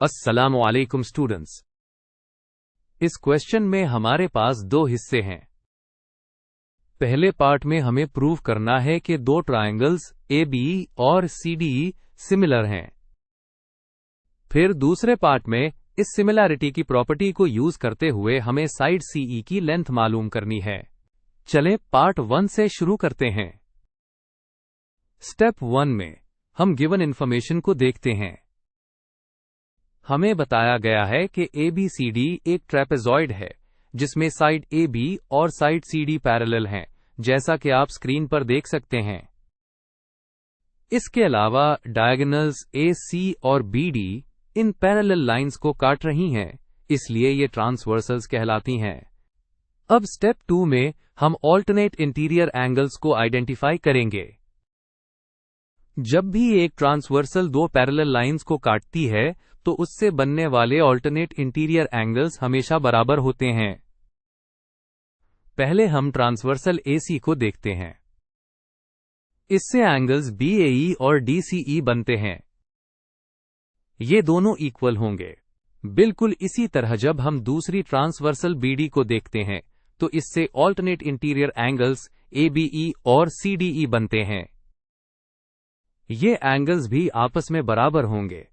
अस्सलामु अलैकुम स्टूडेंट्स। इस क्वेश्चन में हमारे पास दो हिस्से हैं। पहले पार्ट में हमें प्रूव करना है कि दो ट्रायंगल्स ABE और CDE सिमिलर हैं। फिर दूसरे पार्ट में इस सिमिलैरिटी की प्रॉपर्टी को यूज करते हुए हमें साइड CE की लेंथ मालूम करनी है। चलें पार्ट 1 से शुरू करते हैं। स्टेप 1 में हम गिवन इंफॉर्मेशन को देखते हैं। हमें बताया गया है कि ABCD एक ट्रेपेजॉइड है जिसमें साइड AB और साइड CD पैरेलल हैं, जैसा कि आप स्क्रीन पर देख सकते हैं। इसके अलावा डायगोनल्स AC और BD इन पैरेलल लाइंस को काट रही हैं, इसलिए ये ट्रांसवर्सल्स कहलाती हैं। अब स्टेप 2 में हम ऑल्टरनेट इंटीरियर एंगल्स को आइडेंटिफाई करेंगे। जब भी एक ट्रांसवर्सल दो पैरेलल लाइंस को काटती है तो उससे बनने वाले ऑल्टरनेट इंटीरियर एंगल्स हमेशा बराबर होते हैं। पहले हम ट्रांसवर्सल AC को देखते हैं। इससे एंगल्स BAE और DCE बनते हैं। ये दोनों इक्वल होंगे। बिल्कुल इसी तरह जब हम दूसरी ट्रांसवर्सल BD को देखते हैं तो इससे ऑल्टरनेट इंटीरियर एंगल्स ABE और CDE बनते हैं। ये एंगल्स भी आपस में बराबर होंगे।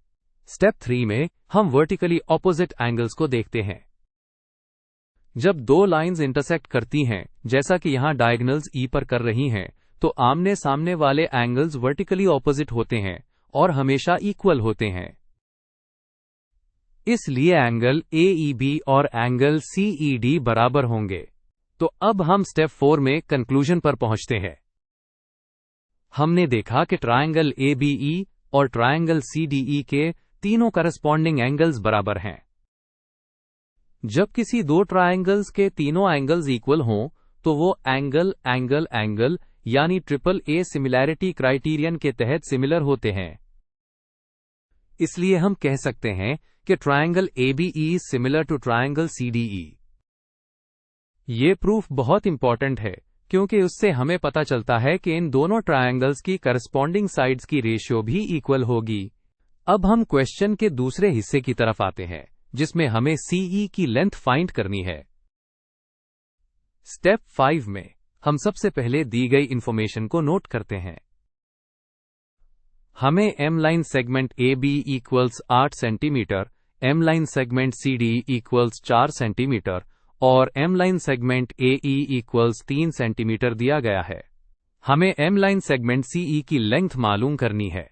स्टेप 3 में हम वर्टिकली ऑपोजिट एंगल्स को देखते हैं। जब दो लाइंस इंटरसेक्ट करती हैं, जैसा कि यहां डायगोनल्स E पर कर रही हैं, तो आमने सामने वाले एंगल्स वर्टिकली ऑपोजिट होते हैं और हमेशा इक्वल होते हैं। इसलिए एंगल AEB और एंगल CED बराबर होंगे। तो अब हम स्टेप 4 में कंक्लूजन पर पहुंचते हैं। हमने देखा कि ट्रायंगल ABE और ट्रायंगल CDE के तीनों करस्पॉन्डिंग एंगल्स बराबर हैं। जब किसी दो ट्रायंगल्स के तीनों एंगल्स इक्वल हों तो वो एंगल एंगल एंगल यानी AAA सिमिलैरिटी क्राइटेरियन के तहत सिमिलर होते हैं। इसलिए हम कह सकते हैं कि triangle ABE is similar to triangle CDE। ये प्रूफ बहुत इंपॉर्टेंट है क्योंकि उससे हमें पता चलता है कि इन दोनों ट्रायंगल्स की करस्पॉन्डिंग साइड्स की रेशियो भी इक्वल होगी। अब हम क्वेश्चन के दूसरे हिस्से की तरफ आते हैं, जिसमें हमें CE की लेंथ फाइंड करनी है। स्टेप 5 में हम सबसे पहले दी गई इंफॉर्मेशन को नोट करते हैं। हमें M line segment AB equals 8 centimetre, M line segment CD equals 4 centimetre और M line segment AE equals 3 centimetre दिया गया है। हमें M लाइन सेगमेंट CE की लेंथ मालूम करनी है।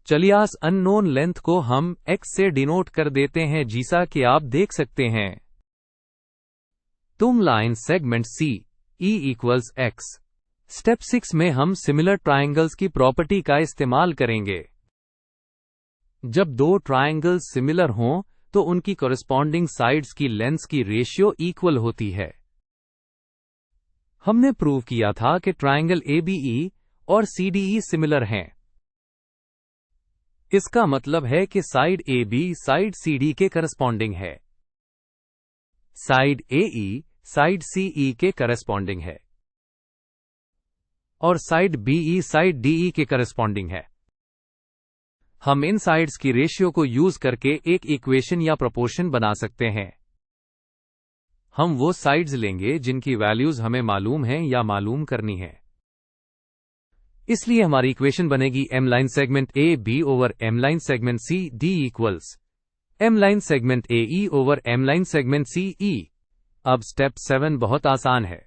चलिए इस अननोन लेंथ को हम X से डिनोट कर देते हैं, जैसा कि आप देख सकते हैं। तुम line segment CE equals X। Step 6 में हम सिमिलर ट्रायंगल्स की प्रॉपर्टी का इस्तेमाल करेंगे। जब दो ट्रायंगल्स सिमिलर हों तो उनकी कॉरेस्पॉन्डिंग साइड्स की लेंथ्स की रेशियो इक्वल होती है। हमने प्रूव किया था कि ट्रायंगल ABE और CDE सिमिलर हैं। इसका मतलब है कि साइड AB साइड CD के करस्पॉन्डिंग है, साइड AE साइड CE के करस्पॉन्डिंग है और साइड BE साइड DE के करस्पॉन्डिंग है। हम इन साइड्स की रेशियो को यूज करके एक इक्वेशन या प्रोपोर्शन बना सकते हैं। हम वो साइड्स लेंगे जिनकी वैल्यूज हमें मालूम हैं या मालूम करनी है। इसलिए हमारी इक्वेशन बनेगी M line segment AB over M line segment CD equals M line segment AE over M line segment CE। अब स्टेप 7 बहुत आसान है।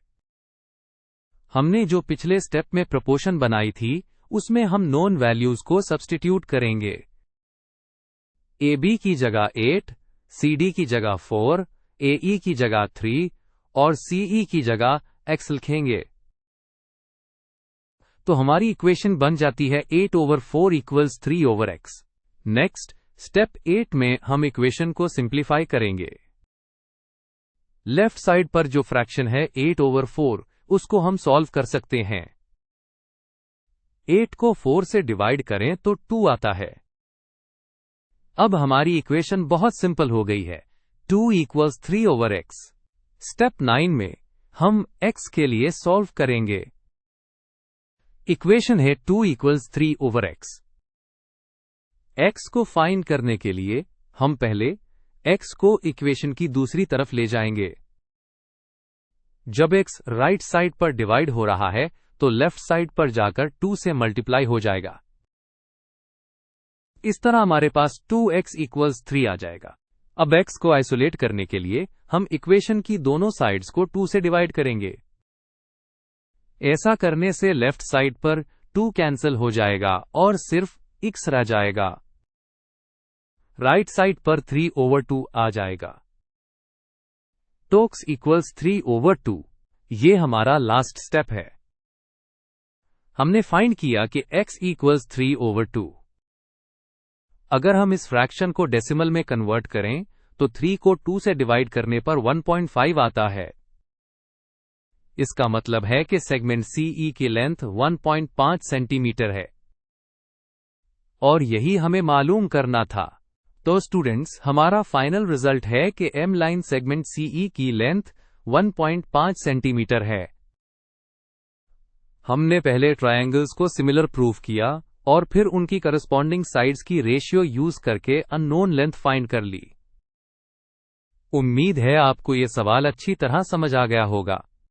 हमने जो पिछले स्टेप में प्रोपोर्शन बनाई थी उसमें हम नोन वैल्यूज को सब्स्टिट्यूट करेंगे। AB की जगह 8, CD की जगह 4, AE की जगह 3 और CE की जगह X लिखेंगे। तो हमारी इक्वेशन बन जाती है 8 over 4 equals 3 over X। Next step 8 में हम इक्वेशन को सिंप्लीफाई करेंगे। लेफ्ट साइड पर जो फ्रैक्शन है 8 ओवर 4 उसको हम सॉल्व कर सकते हैं। 8 को 4 से डिवाइड करें तो 2 आता है। अब हमारी इक्वेशन बहुत सिंपल हो गई है, 2 इक्वल्स 3 ओवर X। स्टेप 9 में हम X के लिए सॉल्व करेंगे। इक्वेशन है 2 इक्वल्स 3 ओवर X। x को फाइंड करने के लिए हम पहले x को इक्वेशन की दूसरी तरफ ले जाएंगे। जब x राइट साइड पर डिवाइड हो रहा है तो लेफ्ट साइड पर जाकर 2 से मल्टीप्लाई हो जाएगा। इस तरह हमारे पास 2x = 3 आ जाएगा। अब x को आइसोलेट करने के लिए हम इक्वेशन की दोनों साइड्स को 2 से डिवाइड करेंगे। ऐसा करने से लेफ्ट साइड पर 2 कैंसिल हो जाएगा और सिर्फ x रह जाएगा। राइट साइड पर 3/2 आ जाएगा। तो x = 3/2। ये हमारा लास्ट स्टेप है। हमने फाइंड किया कि x = 3/2। अगर हम इस फ्रैक्शन को डेसिमल में कन्वर्ट करें तो 3 को 2 से डिवाइड करने पर 1.5 आता है। इसका मतलब है कि सेगमेंट CE की लेंथ 1.5 सेंटीमीटर है और यही हमें मालूम करना था। तो स्टूडेंट्स, हमारा फाइनल रिजल्ट है कि M लाइन सेगमेंट CE की लेंथ 1.5 सेंटीमीटर है। हमने पहले ट्रायंगल्स को सिमिलर प्रूव किया और फिर उनकी करस्पॉन्डिंग साइड्स की रेशियो यूज करके अननोन लेंथ फाइंड कर ली। उम्मीद है आपको ये सवाल अच्छी तरह समझ आ गया होगा।